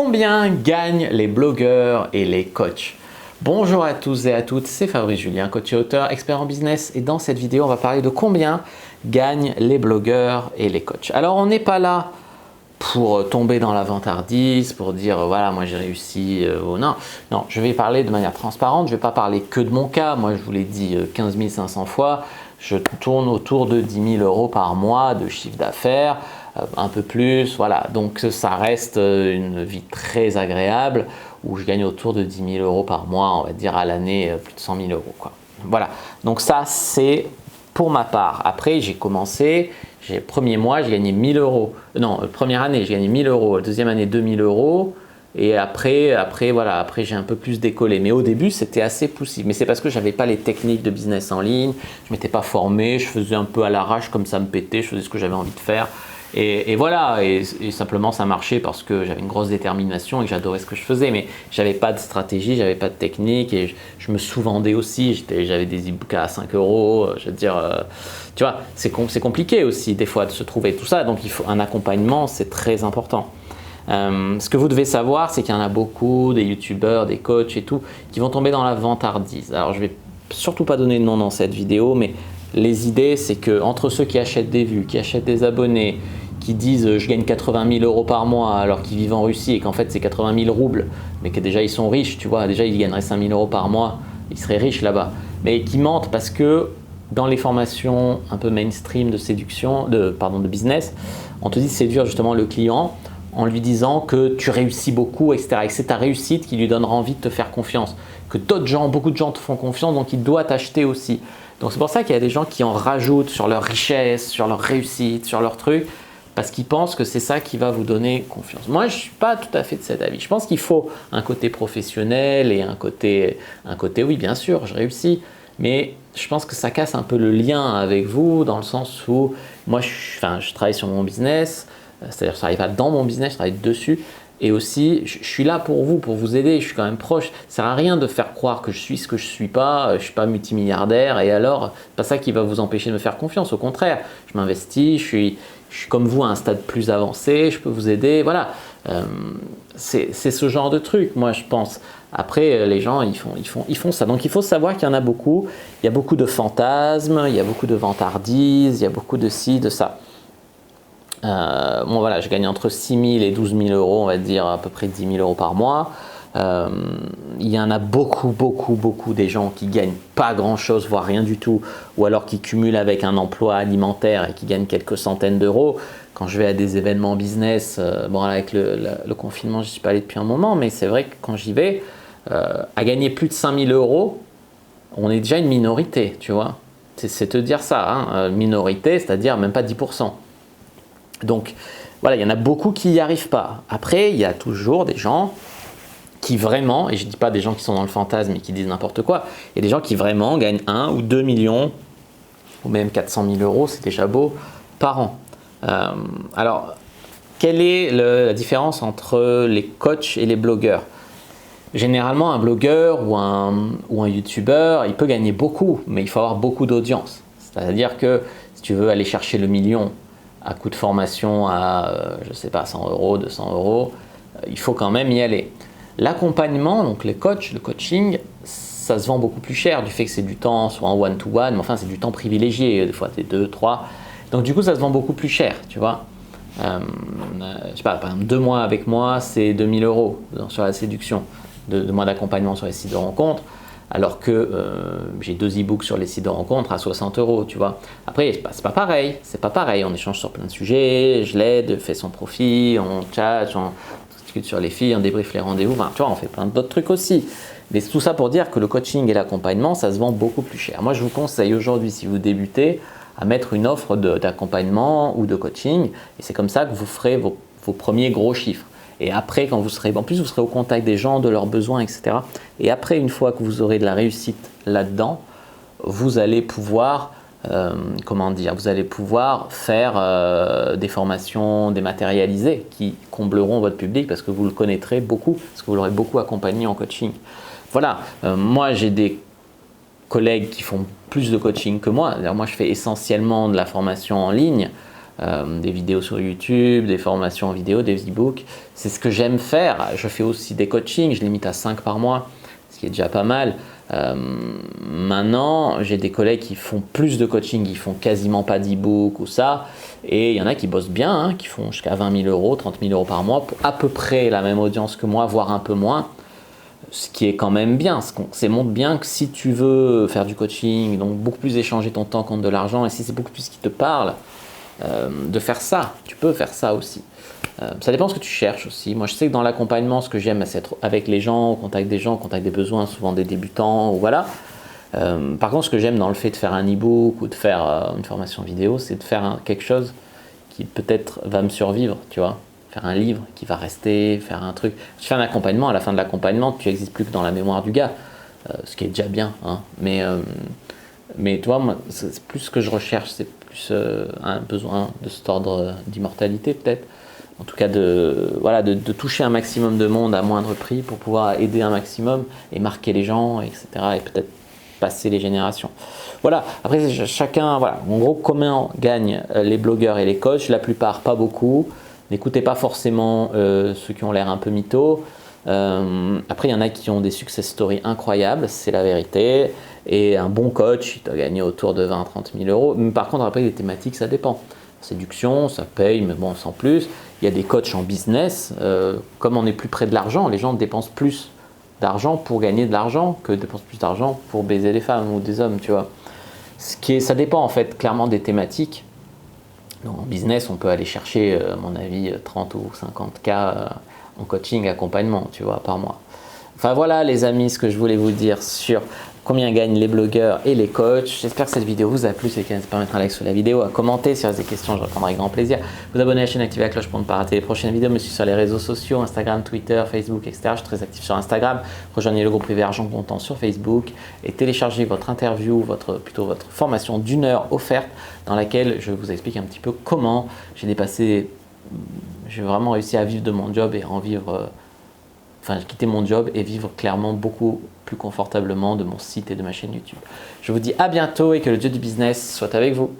Combien gagnent les blogueurs et les coachs? Bonjour à tous et à toutes, c'est Fabrice Julien, coach et auteur, expert en business. Et dans cette vidéo, on va parler de combien gagnent les blogueurs et les coachs. Alors, on n'est pas là pour tomber dans la vantardise, pour dire voilà, moi j'ai réussi. Non, non, je vais parler de manière transparente. Je ne vais pas parler que de mon cas. Moi, je vous l'ai dit 15 500 fois. Je tourne autour de 10 000 euros par mois de chiffre d'affaires, un peu plus. Voilà, donc ça reste une vie très agréable où je gagne autour de 10 000 euros par mois, on va dire à l'année plus de 100 000 euros, quoi. Voilà, donc ça c'est pour ma part. Après, j'ai commencé. Premier mois, j'ai gagné 1000 euros. Non, première année, j'ai gagné 1000 euros. Deuxième année, 2000 euros. Et après voilà, après j'ai un peu plus décollé. Mais au début, c'était assez poussif. Mais c'est parce que je n'avais pas les techniques de business en ligne. Je ne m'étais pas formé. Je faisais un peu à l'arrache comme ça me pétait. Je faisais ce que j'avais envie de faire. Et voilà, et simplement ça marchait parce que j'avais une grosse détermination et que j'adorais ce que je faisais. Mais j'avais pas de stratégie, j'avais pas de technique et je me sous-vendais aussi. J'avais des e-books à 5 euros. Je veux dire, tu vois, c'est compliqué aussi des fois de se trouver tout ça. Donc il faut un accompagnement, c'est très important. Ce que vous devez savoir, c'est qu'il y en a beaucoup, des youtubeurs, des coachs et tout, qui vont tomber dans la vantardise. Alors je vais surtout pas donner de nom dans cette vidéo, mais les idées, c'est que entre ceux qui achètent des vues, qui achètent des abonnés, qui disent je gagne 80 000 euros par mois alors qu'ils vivent en Russie et qu'en fait c'est 80 000 roubles, mais que déjà ils sont riches, tu vois, déjà ils gagneraient 5 000 euros par mois, ils seraient riches là-bas, mais qui mentent parce que dans les formations un peu mainstream de séduction, de business, on te dit de séduire justement le client en lui disant que tu réussis beaucoup, etc. Et que c'est ta réussite qui lui donnera envie de te faire confiance, que d'autres gens, beaucoup de gens te font confiance, donc il doit t'acheter aussi. Donc c'est pour ça qu'il y a des gens qui en rajoutent sur leur richesse, sur leur réussite, sur leur truc, parce qu'ils pensent que c'est ça qui va vous donner confiance. Moi, je ne suis pas tout à fait de cet avis. Je pense qu'il faut un côté professionnel et un côté oui, bien sûr, je réussis, mais je pense que ça casse un peu le lien avec vous dans le sens où moi, je travaille sur mon business, c'est-à-dire que je ne travaille pas dans mon business, je travaille dessus. Et aussi, je suis là pour vous aider, je suis quand même proche. Ça ne sert à rien de faire croire que je suis ce que je ne suis pas, je ne suis pas multimilliardaire et alors, c'est pas ça qui va vous empêcher de me faire confiance. Au contraire, je m'investis, je suis comme vous à un stade plus avancé, je peux vous aider, voilà. C'est ce genre de truc, moi je pense. Après, les gens, ils font ça. Donc il faut savoir qu'il y en a beaucoup, il y a beaucoup de fantasmes, il y a beaucoup de vantardises, il y a beaucoup de ci, de ça. Bon voilà, je gagne entre 6 000 et 12 000 euros, on va dire à peu près 10 000 euros par mois. Il y en a beaucoup des gens qui gagnent pas grand chose, voire rien du tout, ou alors qui cumulent avec un emploi alimentaire et qui gagnent quelques centaines d'euros. Quand je vais à des événements business, bon avec le confinement, je suis pas allé depuis un moment, mais c'est vrai que quand j'y vais, à gagner plus de 5 000 euros, on est déjà une minorité, tu vois. C'est te dire ça, hein, minorité, c'est-à-dire même pas 10%. Donc voilà, il y en a beaucoup qui n'y arrivent pas. Après, il y a toujours des gens qui vraiment, et je ne dis pas des gens qui sont dans le fantasme et qui disent n'importe quoi, il y a des gens qui vraiment gagnent 1 ou 2 millions ou même 400 000 euros, c'est déjà beau, par an. Alors, quelle est la différence entre les coachs et les blogueurs? Généralement, un blogueur ou un youtubeur, il peut gagner beaucoup, mais il faut avoir beaucoup d'audience. C'est-à-dire que si tu veux aller chercher le million à coût de formation à, je ne sais pas, 100 euros, 200 euros, il faut quand même y aller. L'accompagnement, donc les coachs, le coaching, ça se vend beaucoup plus cher du fait que c'est du temps, soit en one-to-one, mais enfin c'est du temps privilégié, des fois c'est 2, 3. Donc du coup ça se vend beaucoup plus cher, tu vois. Je sais pas, par exemple 2 mois avec moi, c'est 2 000 euros sur la séduction, 2 mois d'accompagnement sur les sites de rencontres. Alors que j'ai 2 e-books sur les sites de rencontres à 60 euros, tu vois. Après, c'est pas pareil, on échange sur plein de sujets, je l'aide, fait son profil, on chat, on discute sur les filles, on débriefe les rendez-vous, enfin, tu vois, on fait plein d'autres trucs aussi. Mais tout ça pour dire que le coaching et l'accompagnement, ça se vend beaucoup plus cher. Moi, je vous conseille aujourd'hui, si vous débutez, à mettre une offre d'accompagnement ou de coaching, et c'est comme ça que vous ferez vos premiers gros chiffres. Et après, quand vous serez, en plus vous serez au contact des gens, de leurs besoins, etc. Et après, une fois que vous aurez de la réussite là-dedans, vous allez pouvoir, vous allez pouvoir faire des formations dématérialisées qui combleront votre public parce que vous le connaîtrez beaucoup, parce que vous l'aurez beaucoup accompagné en coaching. Voilà, moi j'ai des collègues qui font plus de coaching que moi. D'ailleurs, moi je fais essentiellement de la formation en ligne. des vidéos sur YouTube, des formations en vidéo, des e-books. C'est ce que j'aime faire. Je fais aussi des coachings, je limite à 5 par mois, ce qui est déjà pas mal. Maintenant, j'ai des collègues qui font plus de coaching, qui font quasiment pas d'e-book ou ça. Et il y en a qui bossent bien, hein, qui font jusqu'à 20 000 euros, 30 000 euros par mois pour à peu près la même audience que moi, voire un peu moins. Ce qui est quand même bien, ça montre bien que si tu veux faire du coaching, donc beaucoup plus échanger ton temps contre de l'argent, et si c'est beaucoup plus ce qui te parle, de faire ça, tu peux faire ça aussi. Ça dépend de ce que tu cherches aussi. Moi je sais que dans l'accompagnement, ce que j'aime c'est être avec les gens, au contact des gens, au contact des besoins, souvent des débutants, ou voilà. Par contre ce que j'aime dans le fait de faire un e-book ou de faire une formation vidéo, c'est de faire quelque chose qui peut-être va me survivre, tu vois. Faire un livre qui va rester, faire un truc. Tu fais un accompagnement, à la fin de l'accompagnement, tu n'existes plus que dans la mémoire du gars, ce qui est déjà bien. Hein. Mais toi, moi, c'est plus ce que je recherche, c'est plus un besoin de cet ordre d'immortalité peut-être. En tout cas, de toucher un maximum de monde à moindre prix pour pouvoir aider un maximum et marquer les gens, etc. Et peut-être passer les générations. Voilà, après chacun, voilà. En gros, comment gagnent les blogueurs et les coachs? La plupart, pas beaucoup. N'écoutez pas forcément ceux qui ont l'air un peu mythos. Après, il y en a qui ont des success stories incroyables, c'est la vérité. Et un bon coach, il doit gagner autour de 20 30 000 euros. Mais par contre, après, les thématiques, ça dépend. Séduction, ça paye, mais bon, sans plus. Il y a des coachs en business. Comme on est plus près de l'argent, les gens dépensent plus d'argent pour gagner de l'argent que dépensent plus d'argent pour baiser des femmes ou des hommes, tu vois. Ça dépend en fait clairement des thématiques. Donc, en business, on peut aller chercher, à mon avis, 30 ou 50K en coaching, accompagnement, tu vois, par mois. Enfin voilà les amis, ce que je voulais vous dire sur combien gagnent les blogueurs et les coachs. J'espère que cette vidéo vous a plu. Si c'est le cas, n'hésitez pas à mettre un like sur la vidéo, à commenter. Si vous avez des questions, je répondrai avec grand plaisir. Vous abonner à la chaîne, activer la cloche pour ne pas rater les prochaines vidéos. Me suivre sur les réseaux sociaux, Instagram, Twitter, Facebook, etc. Je suis très actif sur Instagram. Rejoignez le groupe privé Argent Comptant sur Facebook et téléchargez votre interview, votre formation d'1 heure offerte dans laquelle je vous explique un petit peu comment j'ai vraiment réussi à vivre de mon job et en vivre... Enfin, j'ai quitté mon job et vivre clairement beaucoup plus confortablement de mon site et de ma chaîne YouTube. Je vous dis à bientôt et que le dieu du business soit avec vous.